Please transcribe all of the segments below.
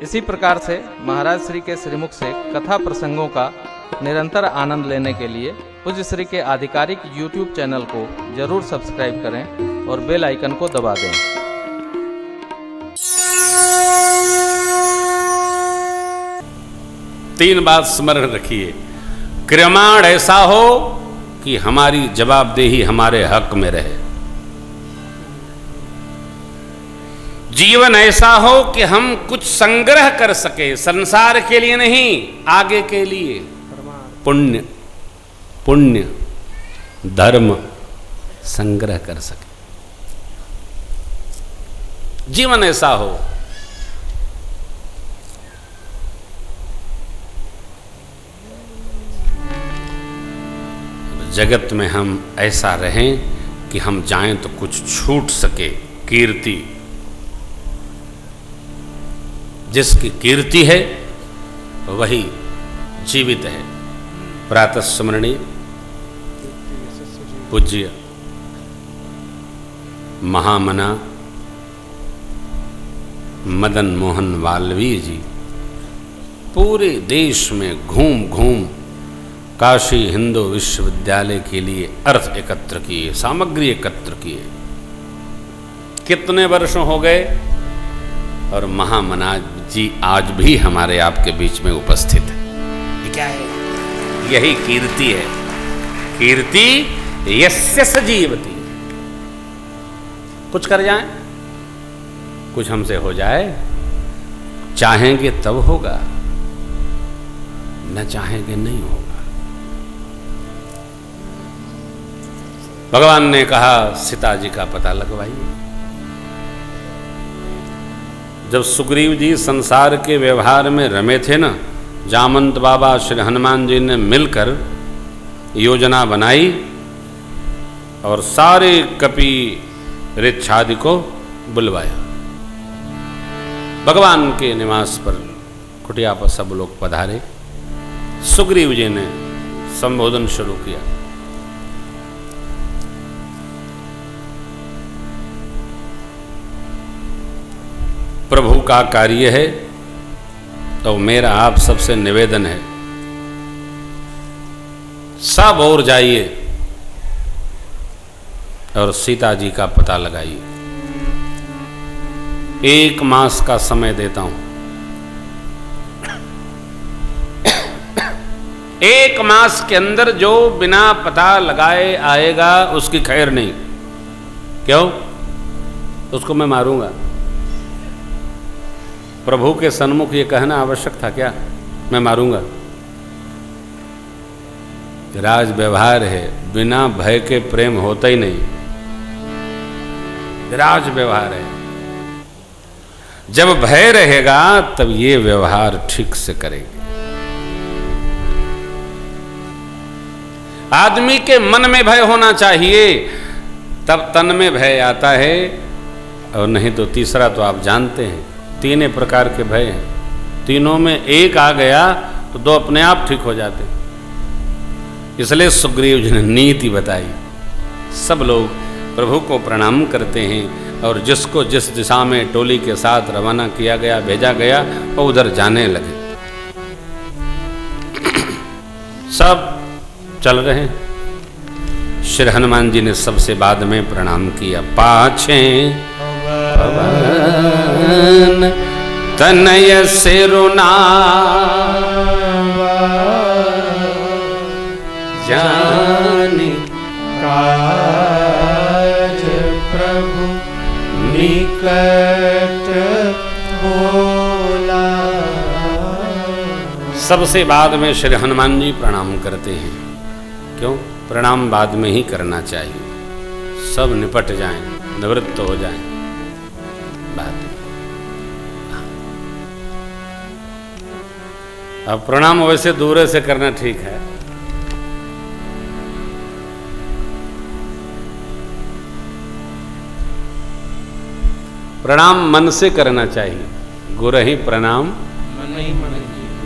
इसी प्रकार से महाराज श्री के श्रीमुख से कथा प्रसंगों का निरंतर आनंद लेने के लिए पूज्य श्री के आधिकारिक YouTube चैनल को जरूर सब्सक्राइब करें और बेल आइकन को दबा दें। तीन बात स्मरण रखिए। क्रमाण ऐसा हो कि हमारी जवाबदेही हमारे हक में रहे। जीवन ऐसा हो कि हम कुछ संग्रह कर सके, संसार के लिए नहीं, आगे के लिए। पुण्य पुण्य धर्म संग्रह कर सके, जीवन ऐसा हो। जगत में हम ऐसा रहें कि हम जाएं तो कुछ छूट सके। कीर्ति, जिसकी कीर्ति है वही जीवित है। प्रातः स्मरणीय पूज्य महामना मदन मोहन मालवीय जी पूरे देश में घूम घूम काशी हिंदू विश्वविद्यालय के लिए अर्थ एकत्र किए, सामग्री एकत्र किए। कितने वर्षों हो गए और महामना जी आज भी हमारे आपके बीच में उपस्थित है। ये क्या है? यही कीर्ति है। कीर्ति यस्य सजीवति। कुछ कर जाए, कुछ हमसे हो जाए, चाहेंगे तब होगा, न चाहेंगे नहीं होगा। भगवान ने कहा सीता जी का पता लगवाइए। जब सुग्रीव जी संसार के व्यवहार में रमे थे ना, जामंत बाबा श्री हनुमान जी ने मिलकर योजना बनाई और सारे कपि ऋक्षादि को बुलवाया। भगवान के निवास पर कुटिया पर सब लोग पधारे। सुग्रीव जी ने संबोधन शुरू किया। प्रभु का कार्य है तो मेरा आप सबसे निवेदन है, सब और जाइए और सीता जी का पता लगाइए। 1 मास का समय देता हूं। 1 मास के अंदर जो बिना पता लगाए आएगा उसकी खैर नहीं। क्यों? उसको मैं मारूंगा। प्रभु के सन्मुख ये कहना आवश्यक था क्या? मैं मारूंगा। राज व्यवहार है, बिना भय के प्रेम होता ही नहीं। राज व्यवहार है। जब भय रहेगा तब ये व्यवहार ठीक से करेंगे। आदमी के मन में भय होना चाहिए, तब तन में भय आता है। और नहीं तो तीसरा तो आप जानते हैं, 3 प्रकार के भय हैं। तीनों में एक आ गया तो 2 अपने आप ठीक हो जाते। इसलिए सुग्रीव जी ने नीति बताई। सब लोग प्रभु को प्रणाम करते हैं और जिसको जिस दिशा में टोली के साथ रवाना किया गया, भेजा गया, वो उधर जाने लगे। सब चल रहे हैं। श्री हनुमान जी ने सबसे बाद में प्रणाम किया। पाछे पवन तनय सिरुना जानी काज प्रभु निकट बोला। सबसे बाद में श्री हनुमान जी प्रणाम करते हैं। क्यों? प्रणाम बाद में ही करना चाहिए। सब निपट जाएं, निवृत्त हो जाएं बाद में। अब प्रणाम वैसे दूर से करना ठीक है। प्रणाम मन से करना चाहिए। गुरहि प्रणाम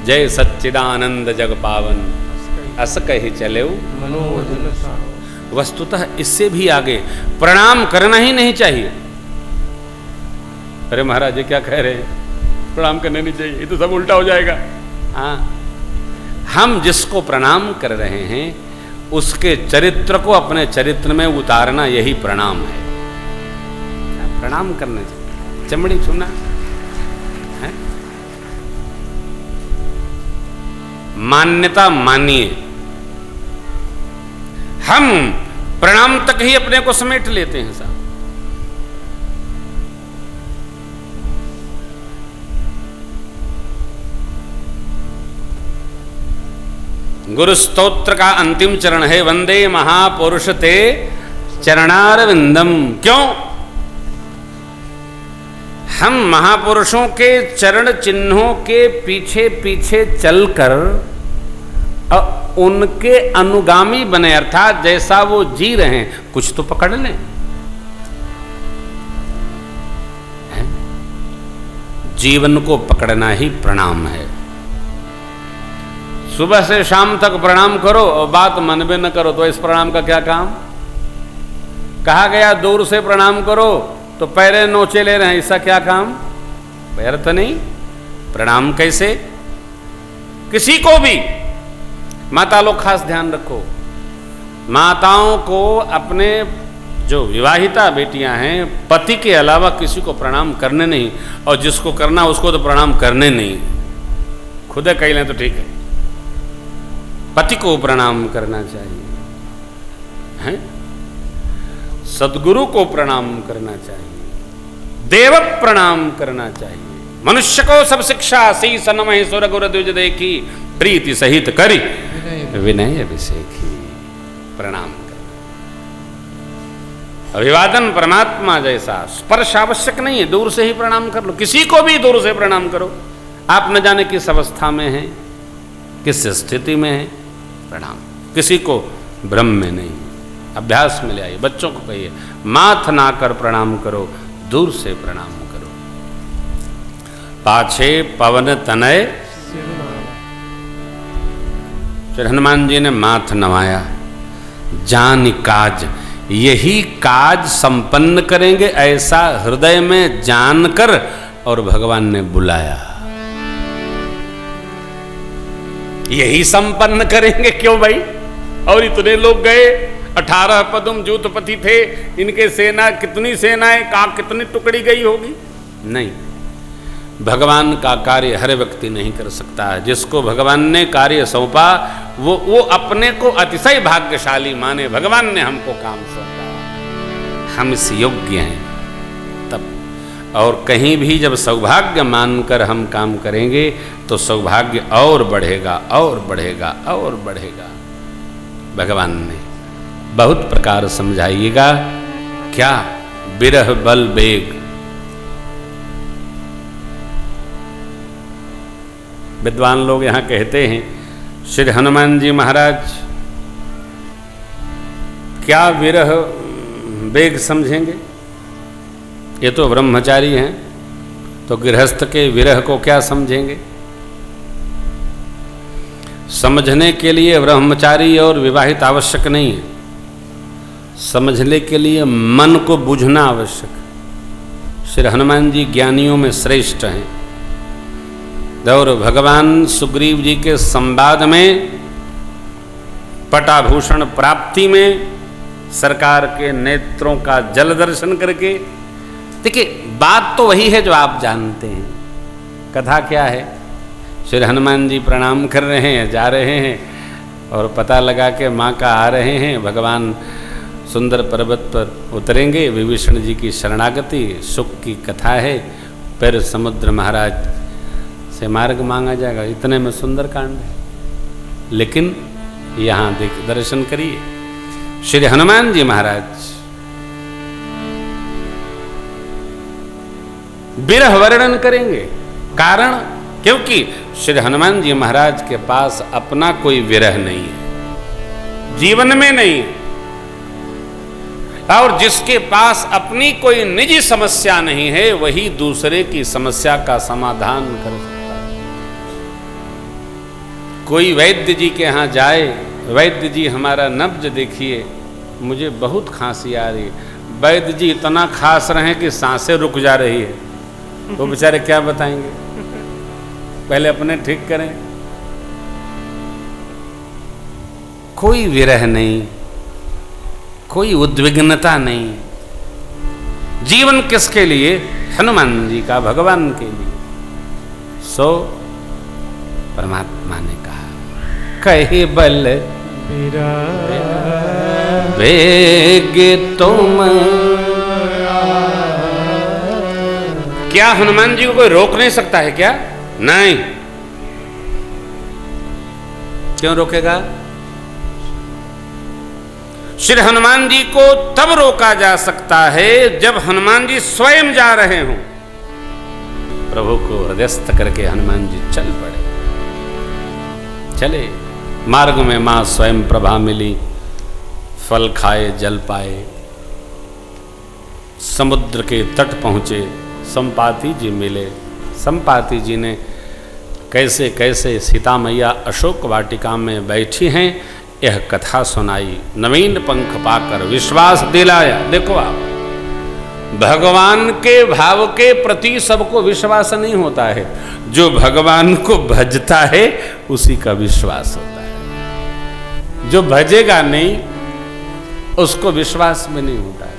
जय सच्चिदानंद जग पावन, अस कहि चले वस्तुतः इससे भी आगे प्रणाम करना ही नहीं चाहिए। अरे महाराज जी क्या कह रहे हैं? प्रणाम करने नहीं चाहिए, ये तो सब उल्टा हो जाएगा। हाँ, हम जिसको प्रणाम कर रहे हैं उसके चरित्र को अपने चरित्र में उतारना, यही प्रणाम है। प्रणाम करने चाहिए, चमड़ी छूना है, मान्यता मानिए। हम प्रणाम तक ही अपने को समेट लेते हैं साहब। गुरु स्तोत्र का अंतिम चरण है वंदे महापुरुष ते चरणारविंदम। क्यों? हम महापुरुषों के चरण चिन्हों के पीछे पीछे चलकर उनके अनुगामी बने, अर्थात जैसा वो जी रहे हैं कुछ तो पकड़ लें। जीवन को पकड़ना ही प्रणाम है। सुबह से शाम तक प्रणाम करो और बात मन में न करो तो इस प्रणाम का क्या काम? कहा गया दूर से प्रणाम करो तो पैरे नोचे ले रहे हैं, इसका क्या काम? अर्थ नहीं। प्रणाम कैसे? किसी को भी, माता लोग खास ध्यान रखो, माताओं को अपने जो विवाहिता बेटियां हैं पति के अलावा किसी को प्रणाम करने नहीं, और जिसको करना उसको तो प्रणाम करने नहीं। खुद कह लें तो ठीक है, पति को प्रणाम करना चाहिए, हैं? सद्गुरु को प्रणाम करना चाहिए, देव प्रणाम करना चाहिए। मनुष्य को सब शिक्षा सी सनमहि सुर गुरु द्विज देखी, प्रीति सहित करी विनय अभिषेकी। प्रणाम करना, अभिवादन परमात्मा जैसा, स्पर्श आवश्यक नहीं है, दूर से ही प्रणाम कर लो। किसी को भी दूर से प्रणाम करो। आप न जाने किस अवस्था में हैं, किस स्थिति में है, प्रणाम। किसी को भ्रम में नहीं, अभ्यास में ले आइए। बच्चों को कहिए माथ ना कर प्रणाम करो, दूर से प्रणाम करो। पाछे पवन तनय, फिर हनुमान जी ने माथ नवाया। जान काज, यही काज संपन्न करेंगे ऐसा हृदय में जानकर और भगवान ने बुलाया। यही संपन्न करेंगे। क्यों भाई? और इतने लोग गए, 18 पदम जूतपति थे, इनके सेना कितनी सेनाएं का कितनी टुकड़ी गई होगी? नहीं, भगवान का कार्य हर व्यक्ति नहीं कर सकता है। जिसको भगवान ने कार्य सौंपा वो अपने को अतिशय भाग्यशाली माने। भगवान ने हमको काम सौंपा, हम इस योग्य हैं तब। और कहीं भी जब सौभाग्य मानकर हम काम करेंगे तो सौभाग्य और बढ़ेगा और बढ़ेगा और बढ़ेगा। भगवान ने बहुत प्रकार समझाइएगा। क्या? बिरह बल बेग। विद्वान लोग यहां कहते हैं श्री हनुमान जी महाराज क्या विरह बेग समझेंगे? ये तो ब्रह्मचारी हैं, तो गृहस्थ के विरह को क्या समझेंगे? समझने के लिए ब्रह्मचारी और विवाहित आवश्यक नहीं है, समझने के लिए मन को बुझना आवश्यक है। श्री हनुमान जी ज्ञानियों में श्रेष्ठ हैं। और भगवान सुग्रीव जी के संवाद में, पटाभूषण प्राप्ति में, सरकार के नेत्रों का जल दर्शन करके, देखिए बात तो वही है जो आप जानते हैं। कथा क्या है? श्री हनुमान जी प्रणाम कर रहे हैं, जा रहे हैं, और पता लगा के माँ का आ रहे हैं। भगवान सुंदर पर्वत पर उतरेंगे, विभीषण जी की शरणागति, सुख की कथा है। फिर समुद्र महाराज से मार्ग मांगा जाएगा। इतने में सुंदर कांड है। लेकिन यहाँ देख दर्शन करिए, श्री हनुमान जी महाराज विरह वर्णन करेंगे। कारण, क्योंकि श्री हनुमान जी महाराज के पास अपना कोई विरह नहीं है, जीवन में नहीं है। और जिसके पास अपनी कोई निजी समस्या नहीं है वही दूसरे की समस्या का समाधान कर सकता है। कोई वैद्य जी के यहाँ जाए, वैद्य जी हमारा नब्ज देखिए, मुझे बहुत खांसी आ रही है। वैद्य जी इतना खांस रहे हैं कि सांसें रुक जा रही है, वो बेचारे क्या बताएंगे? पहले अपने ठीक करें। कोई विरह नहीं, कोई उद्विग्नता नहीं। जीवन किसके लिए? हनुमान जी का, भगवान के लिए। सो परमात्मा ने कहा, कहे बल वेग तुम। क्या हनुमान जी को कोई रोक नहीं सकता है क्या? नहीं। क्यों रोकेगा? श्री हनुमान जी को तब रोका जा सकता है जब हनुमान जी स्वयं जा रहे हों। प्रभु को हृदयस्थ करके हनुमान जी चल पड़े। चले, मार्ग में मां स्वयं प्रभा मिली, फल खाए जल पाए, समुद्र के तट पहुंचे, संपाति जी मिले। संपाति जी ने कैसे कैसे सीता मैया अशोक वाटिका में बैठी हैं यह कथा सुनाई, नवीन पंख पाकर विश्वास दिलाया। देखो आप, भगवान के भाव के प्रति सबको विश्वास नहीं होता है, जो भगवान को भजता है उसी का विश्वास होता है। जो भजेगा नहीं उसको विश्वास में नहीं होता है।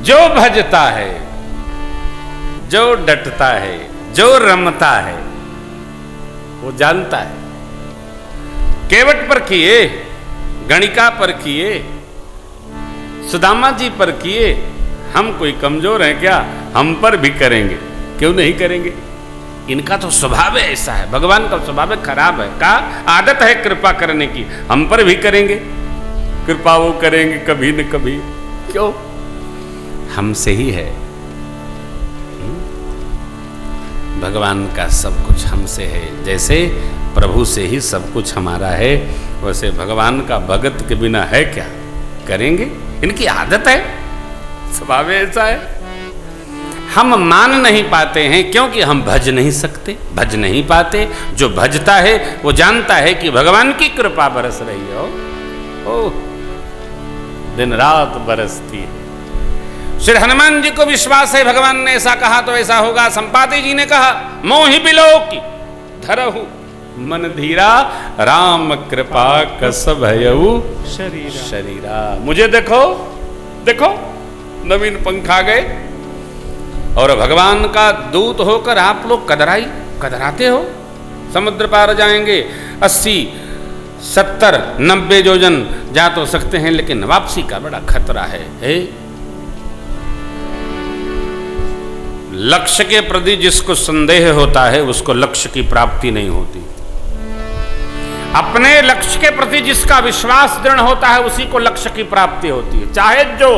जो भजता है, जो डटता है, जो रमता है, वो जानता है। केवट पर किए, गणिका पर किए, सुदामा जी पर किए, हम कोई कमजोर हैं क्या? हम पर भी करेंगे, क्यों नहीं करेंगे? इनका तो स्वभाव है ऐसा है, भगवान का स्वभाव खराब है, का आदत है कृपा करने की, हम पर भी करेंगे। कृपा वो करेंगे कभी न कभी, क्यों? हमसे ही है। भगवान का सब कुछ हमसे है। जैसे प्रभु से ही सब कुछ हमारा है, वैसे भगवान का भगत के बिना है क्या? करेंगे, इनकी आदत है, स्वभाव ऐसा है। हम मान नहीं पाते हैं क्योंकि हम भज नहीं सकते, भज नहीं पाते। जो भजता है वो जानता है कि भगवान की कृपा बरस रही हो, दिन रात बरसती है। श्री हनुमान जी को विश्वास है, भगवान ने ऐसा कहा तो ऐसा होगा। संपाति जी ने कहा, मोहि बिलोकी धरहु मन धीरा, राम कृपा कस भयउ शरीरा। मुझे देखो, देखो नवीन पंख आ गए और भगवान का दूत होकर आप लोग कदराते हो। समुद्र पार जाएंगे, 80, 70, 90 योजन जा तो सकते हैं, लेकिन वापसी का बड़ा खतरा है। लक्ष्य के प्रति जिसको संदेह होता है उसको लक्ष्य की प्राप्ति नहीं होती। अपने लक्ष्य के प्रति जिसका विश्वास दृढ़ होता है उसी को लक्ष्य की प्राप्ति होती है। चाहे जो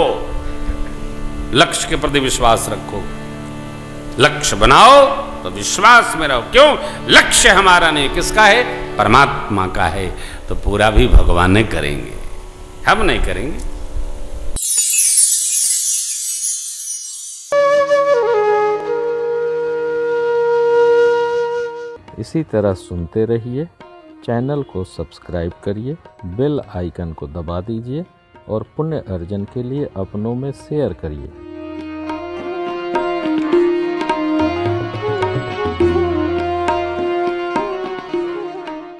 लक्ष्य के प्रति विश्वास रखो, लक्ष्य बनाओ तो विश्वास में रहो। क्यों? लक्ष्य हमारा नहीं, किसका है? परमात्मा का है। तो पूरा भी भगवान करेंगे, हम नहीं करेंगे। इसी तरह सुनते रहिए, चैनल को सब्सक्राइब करिए, बेल आइकन को दबा दीजिए और पुण्य अर्जन के लिए अपनों में शेयर करिए।